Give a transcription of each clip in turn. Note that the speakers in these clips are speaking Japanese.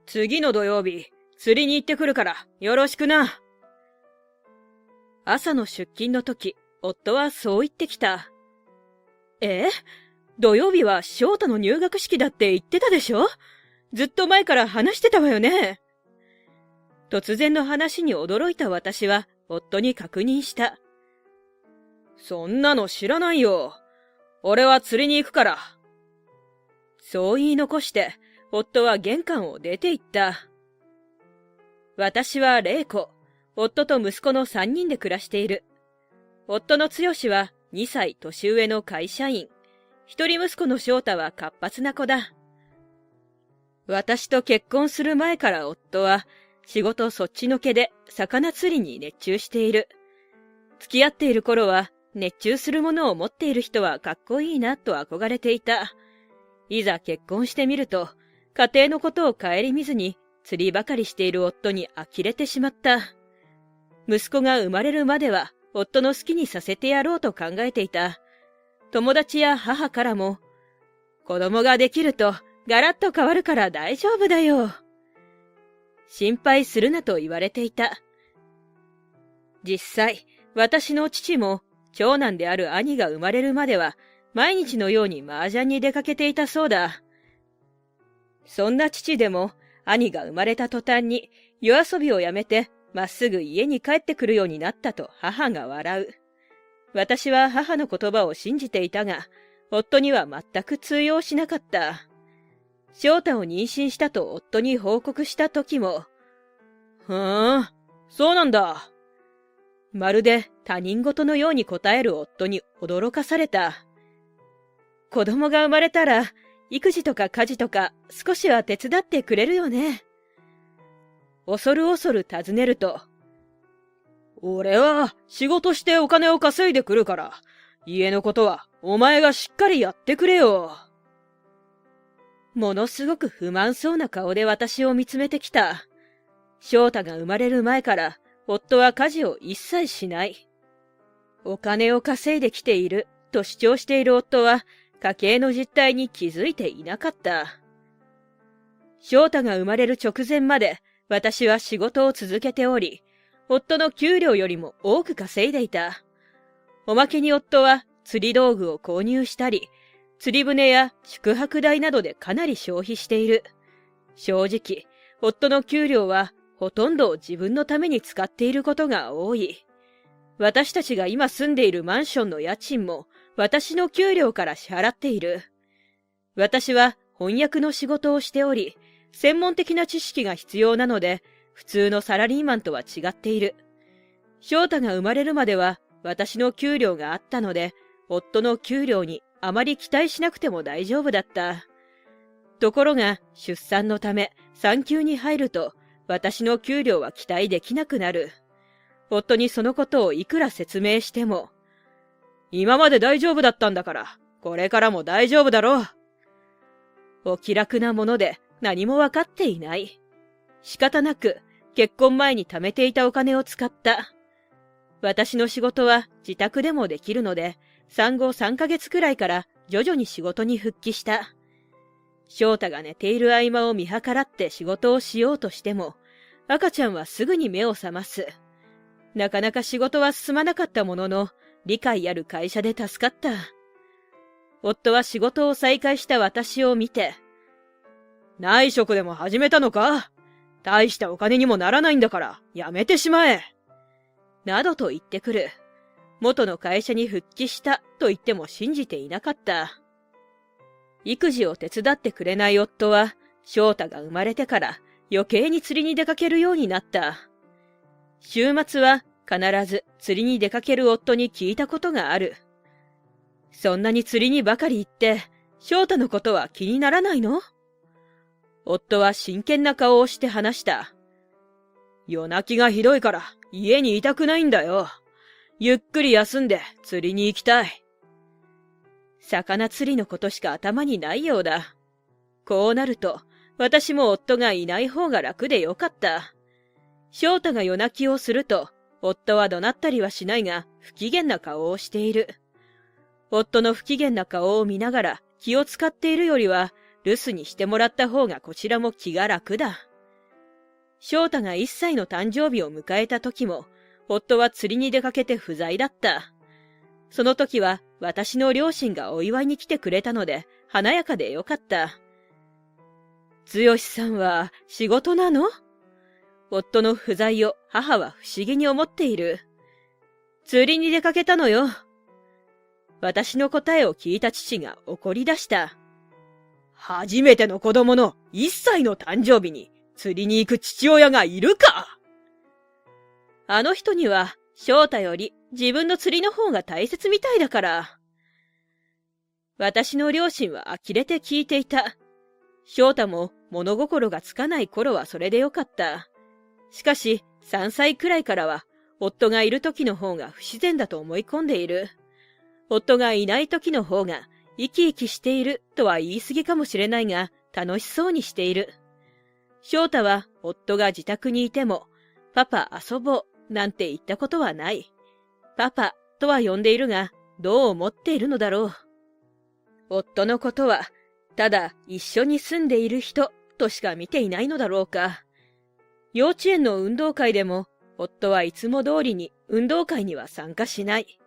次の土曜日、釣りに行ってくるから、よろしくな。朝の出勤の時、夫はそう言ってきた。土曜日は翔太の入学式だって言ってたでしょ？ずっと前から話してたわよね。突然の話に驚いた私は、夫に確認した。そんなの知らないよ。俺は釣りに行くから。そう言い残して、夫は玄関を出て行った。私は玲子、夫と息子の3人で暮らしている。夫の剛は2歳年上の会社員。一人息子の翔太は活発な子だ。私と結婚する前から夫は仕事そっちのけで魚釣りに熱中している。付き合っている頃は熱中するものを持っている人はかっこいいなと憧れていた。いざ結婚してみると、家庭のことを顧みずに釣りばかりしている夫に呆れてしまった。息子が生まれるまでは夫の好きにさせてやろうと考えていた。友達や母からも、子供ができるとガラッと変わるから大丈夫だよ。心配するなと言われていた。実際、私の父も長男である兄が生まれるまでは毎日のように麻雀に出かけていたそうだ。そんな父でも兄が生まれた途端に夜遊びをやめてまっすぐ家に帰ってくるようになったと母が笑う。私は母の言葉を信じていたが、夫には全く通用しなかった。翔太を妊娠したと夫に報告した時も、そうなんだ。まるで他人事のように答える夫に驚かされた。子供が生まれたら、育児とか家事とか少しは手伝ってくれるよね。恐る恐る尋ねると、俺は仕事してお金を稼いでくるから、家のことはお前がしっかりやってくれよ。ものすごく不満そうな顔で私を見つめてきた。翔太が生まれる前から夫は家事を一切しない。お金を稼いできていると主張している夫は家計の実態に気づいていなかった。翔太が生まれる直前まで私は仕事を続けており、夫の給料よりも多く稼いでいた。おまけに夫は釣り道具を購入したり、釣り船や宿泊代などでかなり消費している。正直、夫の給料はほとんどを自分のために使っていることが多い。私たちが今住んでいるマンションの家賃も私の給料から支払っている。私は翻訳の仕事をしており、専門的な知識が必要なので、普通のサラリーマンとは違っている。翔太が生まれるまでは私の給料があったので、夫の給料にあまり期待しなくても大丈夫だった。ところが、出産のため産休に入ると、私の給料は期待できなくなる。夫にそのことをいくら説明しても、今まで大丈夫だったんだから、これからも大丈夫だろう。お気楽なもので何もわかっていない。仕方なく、結婚前に貯めていたお金を使った。私の仕事は自宅でもできるので、産後3ヶ月くらいから徐々に仕事に復帰した。翔太が寝ている合間を見計らって仕事をしようとしても、赤ちゃんはすぐに目を覚ます。なかなか仕事は進まなかったものの、理解ある会社で助かった。夫は仕事を再開した私を見て、内職でも始めたのか？大したお金にもならないんだから、やめてしまえ。などと言ってくる。元の会社に復帰したと言っても信じていなかった。育児を手伝ってくれない夫は、翔太が生まれてから余計に釣りに出かけるようになった。週末は必ず釣りに出かける夫に聞いたことがある。そんなに釣りにばかり行って、翔太のことは気にならないの？夫は真剣な顔をして話した。夜泣きがひどいから家にいたくないんだよ。ゆっくり休んで釣りに行きたい。魚釣りのことしか頭にないようだ。こうなると、私も夫がいない方が楽でよかった。翔太が夜泣きをすると、夫は怒鳴ったりはしないが、不機嫌な顔をしている。夫の不機嫌な顔を見ながら気を使っているよりは、留守にしてもらった方がこちらも気が楽だ。翔太が1歳の誕生日を迎えた時も、夫は釣りに出かけて不在だった。その時は私の両親がお祝いに来てくれたので、華やかでよかった。剛さんは仕事なの？夫の不在を母は不思議に思っている。釣りに出かけたのよ。私の答えを聞いた父が怒り出した。初めての子供の1歳の誕生日に釣りに行く父親がいるか？あの人には翔太より自分の釣りの方が大切みたいだから。私の両親は呆れて聞いていた。翔太も物心がつかない頃はそれでよかった。しかし3歳くらいからは夫がいる時の方が不自然だと思い込んでいる。夫がいない時の方が生き生きしているとは言い過ぎかもしれないが楽しそうにしている。翔太は夫が自宅にいてもパパ遊ぼうなんて言ったことはない。パパとは呼んでいるがどう思っているのだろう。夫のことはただ一緒に住んでいる人としか見ていないのだろうか。幼稚園の運動会でも夫はいつも通りに運動会には参加しない。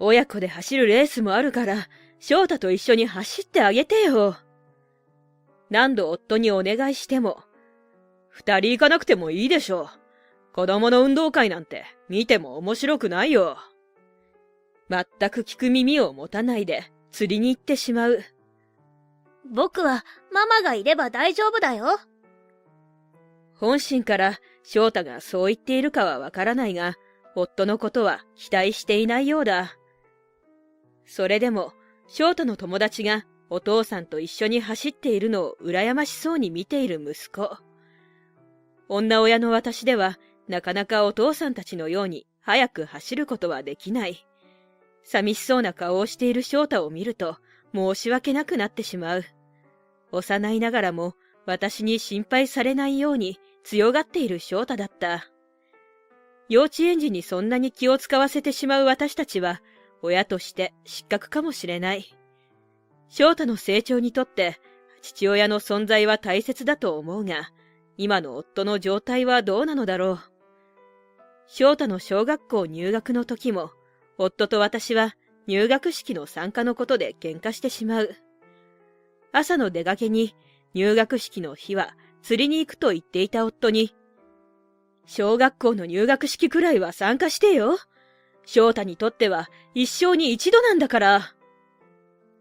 親子で走るレースもあるから翔太と一緒に走ってあげてよ。何度夫にお願いしても、2人行かなくてもいいでしょう。子供の運動会なんて見ても面白くないよ。全く聞く耳を持たないで釣りに行ってしまう。僕はママがいれば大丈夫だよ。本心から翔太がそう言っているかはわからないが、夫のことは期待していないようだ。それでも翔太の友達がお父さんと一緒に走っているのを羨ましそうに見ている息子。女親の私ではなかなかお父さんたちのように早く走ることはできない。寂しそうな顔をしている翔太を見ると申し訳なくなってしまう。幼いながらも私に心配されないように強がっている翔太だった。幼稚園児にそんなに気を使わせてしまう私たちは親として失格かもしれない。翔太の成長にとって父親の存在は大切だと思うが、今の夫の状態はどうなのだろう。翔太の小学校入学の時も、夫と私は入学式の参加のことで喧嘩してしまう。朝の出かけに入学式の日は釣りに行くと言っていた夫に、小学校の入学式くらいは参加してよ。翔太にとっては一生に一度なんだから。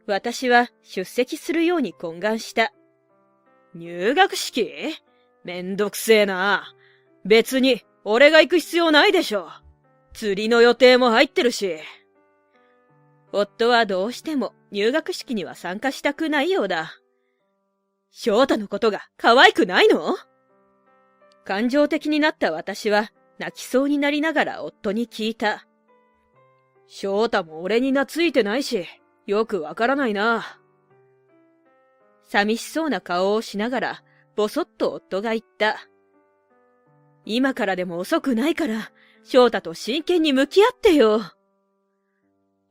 私は出席するように懇願した。入学式？めんどくせえな。別に俺が行く必要ないでしょ。釣りの予定も入ってるし。夫はどうしても入学式には参加したくないようだ。翔太のことが可愛くないの？感情的になった私は泣きそうになりながら夫に聞いた。翔太も俺に懐いてないし、よくわからないな。寂しそうな顔をしながら、ぼそっと夫が言った。今からでも遅くないから、翔太と真剣に向き合ってよ。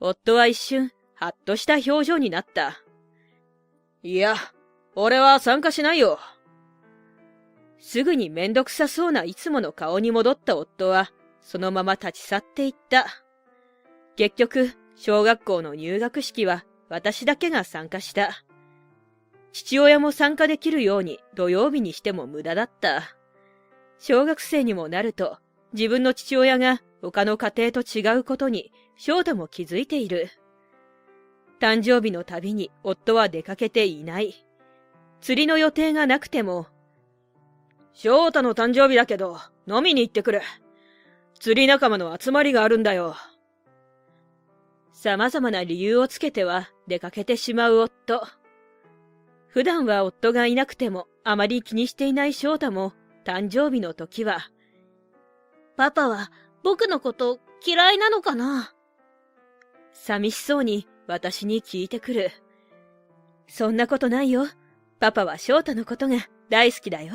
夫は一瞬、はっとした表情になった。いや、俺は参加しないよ。すぐにめんどくさそうないつもの顔に戻った夫は、そのまま立ち去っていった。結局、小学校の入学式は私だけが参加した。父親も参加できるように土曜日にしても無駄だった。小学生にもなると、自分の父親が他の家庭と違うことに翔太も気づいている。誕生日のたびに夫は出かけていない。釣りの予定がなくても、翔太の誕生日だけど飲みに行ってくる。釣り仲間の集まりがあるんだよ。様々な理由をつけては出かけてしまう夫。普段は夫がいなくてもあまり気にしていない翔太も誕生日の時は、パパは僕のこと嫌いなのかな？寂しそうに私に聞いてくる。そんなことないよ。パパは翔太のことが大好きだよ。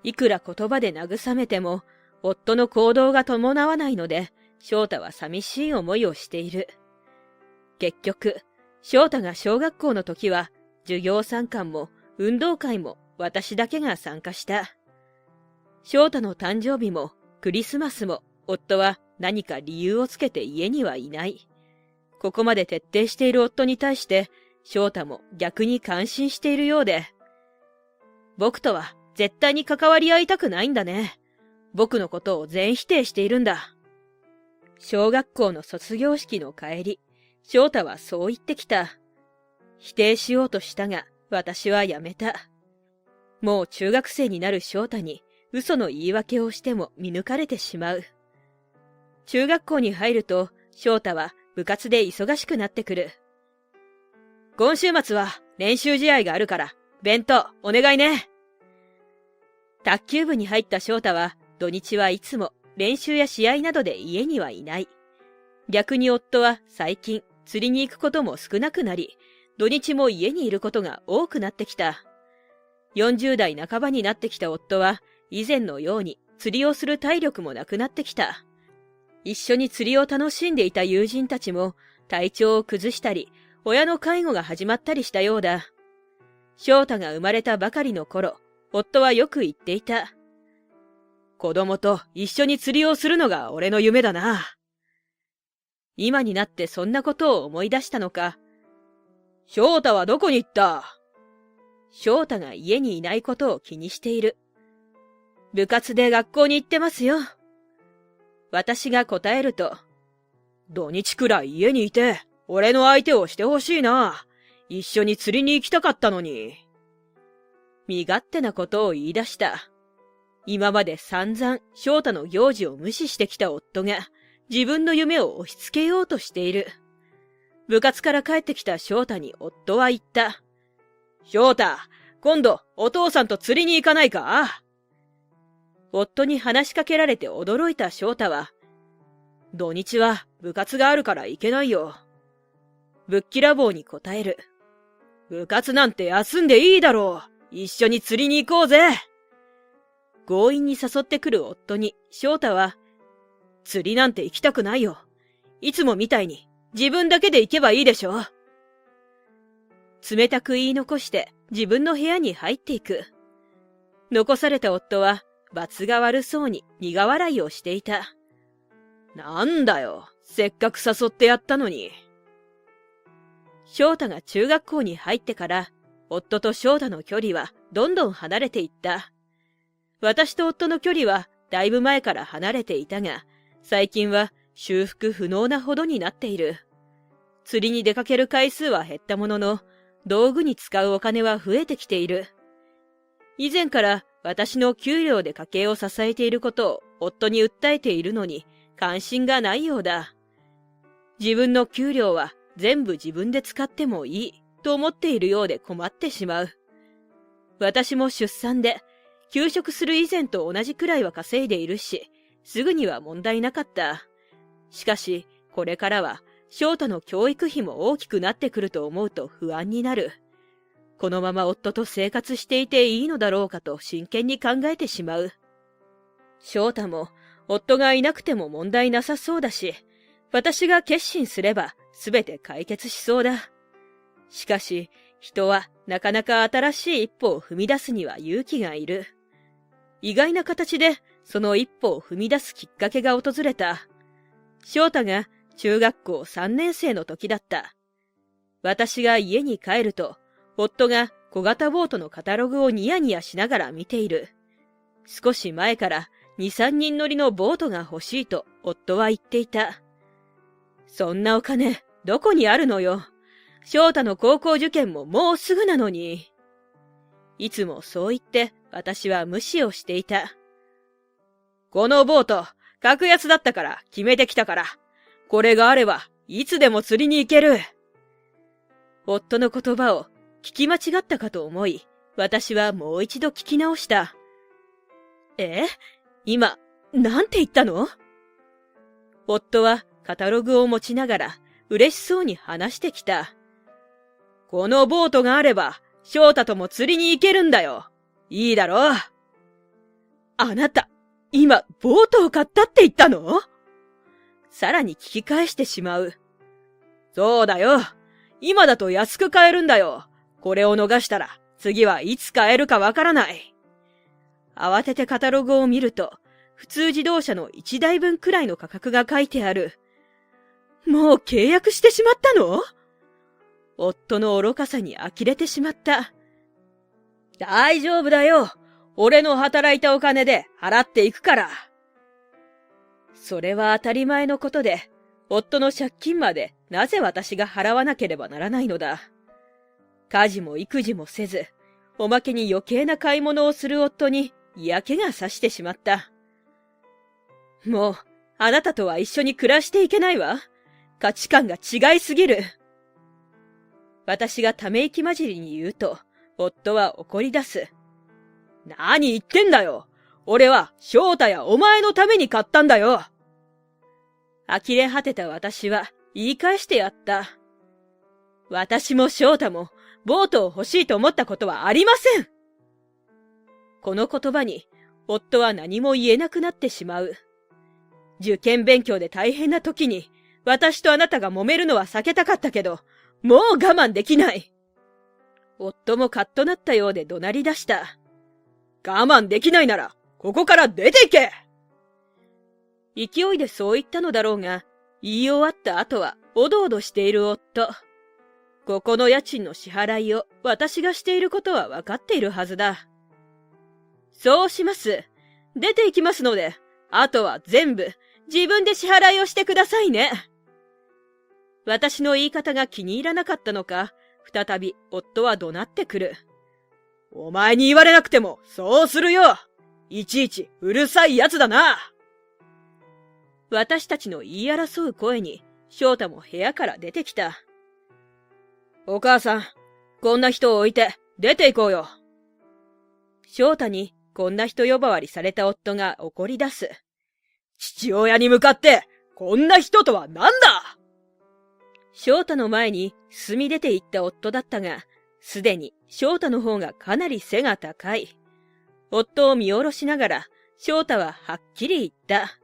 いくら言葉で慰めても、夫の行動が伴わないので、翔太は寂しい思いをしている。結局、翔太が小学校の時は、授業参観も運動会も私だけが参加した。翔太の誕生日もクリスマスも夫は何か理由をつけて家にはいない。ここまで徹底している夫に対して翔太も逆に感心しているようで、僕とは絶対に関わり合いたくないんだね。僕のことを全否定しているんだ。小学校の卒業式の帰り、翔太はそう言ってきた。否定しようとしたが、私はやめた。もう中学生になる翔太に嘘の言い訳をしても見抜かれてしまう。中学校に入ると翔太は部活で忙しくなってくる。今週末は練習試合があるから弁当お願いね。卓球部に入った翔太は土日はいつも練習や試合などで家にはいない。逆に夫は最近釣りに行くことも少なくなり、土日も家にいることが多くなってきた。40代半ばになってきた夫は以前のように釣りをする体力もなくなってきた。一緒に釣りを楽しんでいた友人たちも体調を崩したり、親の介護が始まったりしたようだ。翔太が生まれたばかりの頃、夫はよく言っていた。子供と一緒に釣りをするのが俺の夢だな。今になってそんなことを思い出したのか。翔太はどこに行った？翔太が家にいないことを気にしている。部活で学校に行ってますよ。私が答えると、土日くらい家にいて、俺の相手をしてほしいな。一緒に釣りに行きたかったのに。身勝手なことを言い出した。今まで散々翔太の行事を無視してきた夫が自分の夢を押し付けようとしている。部活から帰ってきた翔太に夫は言った。翔太、今度お父さんと釣りに行かないか？夫に話しかけられて驚いた翔太は、土日は部活があるから行けないよ。ぶっきらぼうに答える。部活なんて休んでいいだろう。一緒に釣りに行こうぜ。強引に誘ってくる夫に翔太は、釣りなんて行きたくないよ。いつもみたいに自分だけで行けばいいでしょ。冷たく言い残して自分の部屋に入っていく。残された夫は罰が悪そうに苦笑いをしていた。なんだよ、せっかく誘ってやったのに。翔太が中学校に入ってから、夫と翔太の距離はどんどん離れていった。私と夫の距離はだいぶ前から離れていたが、最近は修復不能なほどになっている。釣りに出かける回数は減ったものの、道具に使うお金は増えてきている。以前から私の給料で家計を支えていることを夫に訴えているのに関心がないようだ。自分の給料は全部自分で使ってもいいと思っているようで困ってしまう。私も出産で休職する以前と同じくらいは稼いでいるし、すぐには問題なかった。しかし、これからは翔太の教育費も大きくなってくると思うと不安になる。このまま夫と生活していていいのだろうかと真剣に考えてしまう。翔太も夫がいなくても問題なさそうだし、私が決心すれば全て解決しそうだ。しかし、人はなかなか新しい一歩を踏み出すには勇気がいる。意外な形でその一歩を踏み出すきっかけが訪れた。翔太が中学校3年生の時だった。私が家に帰ると、夫が小型ボートのカタログをニヤニヤしながら見ている。少し前から2、3人乗りのボートが欲しいと夫は言っていた。そんなお金、どこにあるのよ。翔太の高校受験ももうすぐなのに。いつもそう言って私は無視をしていた。このボート、格安だったから決めてきたから。これがあれば、いつでも釣りに行ける。夫の言葉を聞き間違ったかと思い、私はもう一度聞き直した。今、なんて言ったの？夫はカタログを持ちながら嬉しそうに話してきた。このボートがあれば、翔太とも釣りに行けるんだよ。いいだろう。あなた、今、ボートを買ったって言ったの？さらに聞き返してしまう。そうだよ。今だと安く買えるんだよ。これを逃したら、次はいつ買えるかわからない。慌ててカタログを見ると、普通自動車の1台分くらいの価格が書いてある。もう契約してしまったの？夫の愚かさに呆れてしまった。大丈夫だよ。俺の働いたお金で払っていくから。それは当たり前のことで、夫の借金までなぜ私が払わなければならないのだ。家事も育児もせず、おまけに余計な買い物をする夫に嫌気がさしてしまった。もう、あなたとは一緒に暮らしていけないわ。価値観が違いすぎる。私がため息混じりに言うと、夫は怒り出す。何言ってんだよ。俺は翔太やお前のために買ったんだよ。呆れ果てた私は言い返してやった。私も翔太もボートを欲しいと思ったことはありません。この言葉に夫は何も言えなくなってしまう。受験勉強で大変な時に私とあなたが揉めるのは避けたかったけど、もう我慢できない。夫もカッとなったようで怒鳴り出した。我慢できないなら、ここから出て行け！勢いでそう言ったのだろうが、言い終わった後はおどおどしている夫。ここの家賃の支払いを私がしていることは分かっているはずだ。そうします。出て行きますので、あとは全部自分で支払いをしてくださいね。私の言い方が気に入らなかったのか、再び夫は怒鳴ってくる。お前に言われなくてもそうするよ。いちいちうるさいやつだな。私たちの言い争う声に翔太も部屋から出てきた。お母さん、こんな人を置いて出て行こうよ。翔太にこんな人呼ばわりされた夫が怒り出す。父親に向かってこんな人とは何だ！翔太の前に進み出て行った夫だったが、すでに翔太の方がかなり背が高い。夫を見下ろしながら翔太ははっきり言った。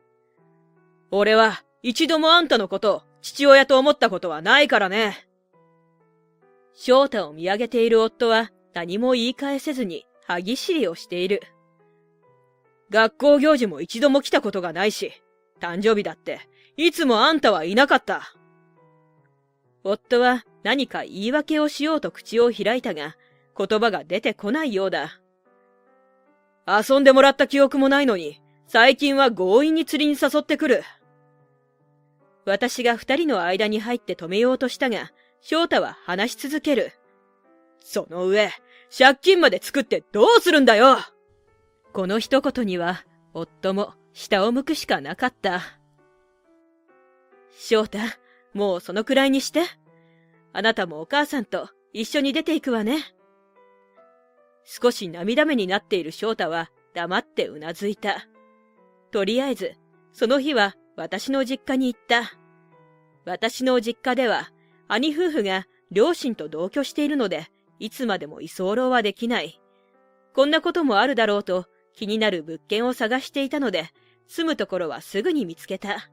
俺は一度もあんたのことを父親と思ったことはないからね。翔太を見上げている夫は何も言い返せずに歯ぎしりをしている。学校行事も一度も来たことがないし、誕生日だっていつもあんたはいなかった。夫は何か言い訳をしようと口を開いたが、言葉が出てこないようだ。遊んでもらった記憶もないのに、最近は強引に釣りに誘ってくる。私が二人の間に入って止めようとしたが、翔太は話し続ける。その上、借金まで作ってどうするんだよ！この一言には、夫も下を向くしかなかった。翔太、もうそのくらいにして。あなたもお母さんと一緒に出ていくわね。少し涙目になっている翔太は黙ってうなずいた。とりあえず、その日は私の実家に行った。私の実家では、兄夫婦が両親と同居しているので、いつまでも居候はできない。こんなこともあるだろうと気になる物件を探していたので、住むところはすぐに見つけた。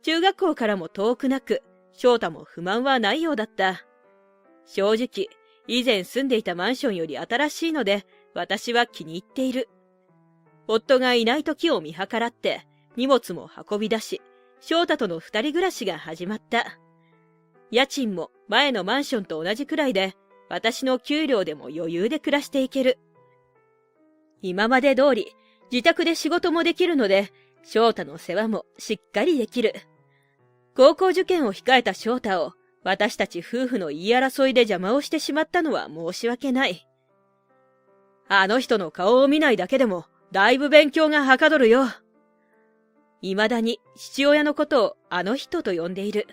中学校からも遠くなく、翔太も不満はないようだった。正直、以前住んでいたマンションより新しいので、私は気に入っている。夫がいない時を見計らって、荷物も運び出し、翔太との二人暮らしが始まった。家賃も前のマンションと同じくらいで、私の給料でも余裕で暮らしていける。今まで通り、自宅で仕事もできるので、翔太の世話もしっかりできる。高校受験を控えた翔太を、私たち夫婦の言い争いで邪魔をしてしまったのは申し訳ない。あの人の顔を見ないだけでも、だいぶ勉強がはかどるよ。未だに父親のことをあの人と呼んでいる。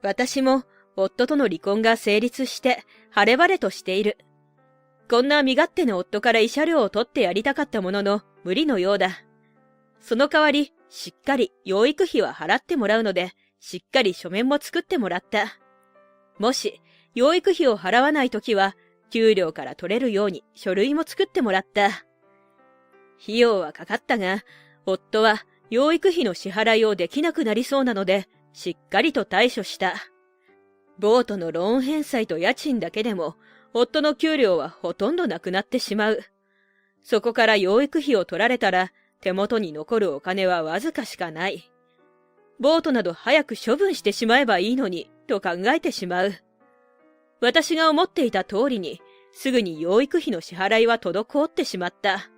私も夫との離婚が成立して晴れ晴れとしている。こんな身勝手な夫から慰謝料を取ってやりたかったものの無理のようだ。その代わりしっかり養育費は払ってもらうので、しっかり書面も作ってもらった。もし養育費を払わないときは給料から取れるように書類も作ってもらった。費用はかかったが、夫は養育費の支払いをできなくなりそうなので、しっかりと対処した。ボートのローン返済と家賃だけでも、夫の給料はほとんどなくなってしまう。そこから養育費を取られたら、手元に残るお金はわずかしかない。ボートなど早く処分してしまえばいいのに、と考えてしまう。私が思っていた通りに、すぐに養育費の支払いは滞ってしまった。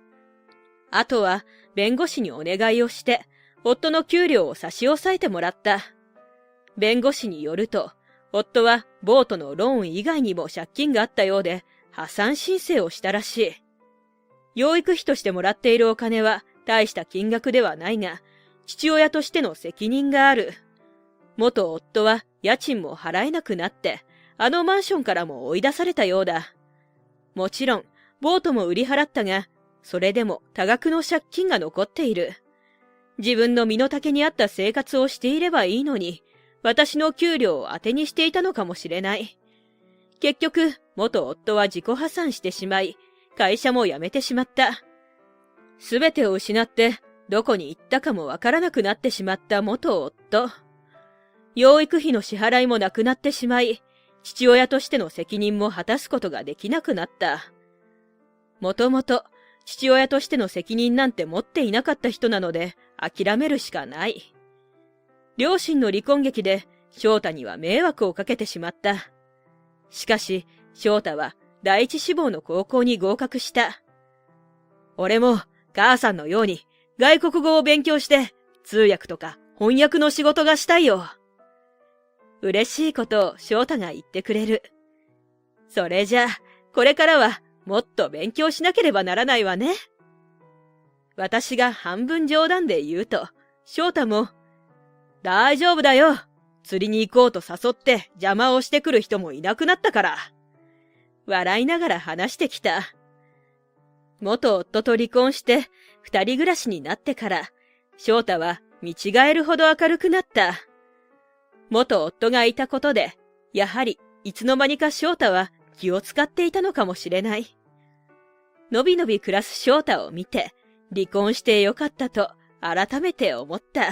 あとは、弁護士にお願いをして、夫の給料を差し押さえてもらった。弁護士によると、夫はボートのローン以外にも借金があったようで、破産申請をしたらしい。養育費としてもらっているお金は大した金額ではないが、父親としての責任がある。元夫は家賃も払えなくなって、あのマンションからも追い出されたようだ。もちろん、ボートも売り払ったが、それでも多額の借金が残っている。自分の身の丈に合った生活をしていればいいのに、私の給料を当てにしていたのかもしれない。結局、元夫は自己破産してしまい、会社も辞めてしまった。すべてを失って、どこに行ったかもわからなくなってしまった元夫。養育費の支払いもなくなってしまい、父親としての責任も果たすことができなくなった。もともと、父親としての責任なんて持っていなかった人なので、諦めるしかない。両親の離婚劇で、翔太には迷惑をかけてしまった。しかし、翔太は第一志望の高校に合格した。俺も母さんのように外国語を勉強して通訳とか翻訳の仕事がしたいよ。嬉しいことを翔太が言ってくれる。それじゃあ、これからはもっと勉強しなければならないわね。私が半分冗談で言うと、翔太も、大丈夫だよ。釣りに行こうと誘って邪魔をしてくる人もいなくなったから。笑いながら話してきた。元夫と離婚して二人暮らしになってから、翔太は見違えるほど明るくなった。元夫がいたことで、やはりいつの間にか翔太は気を使っていたのかもしれない。のびのび暮らす翔太を見て、離婚してよかったと改めて思った。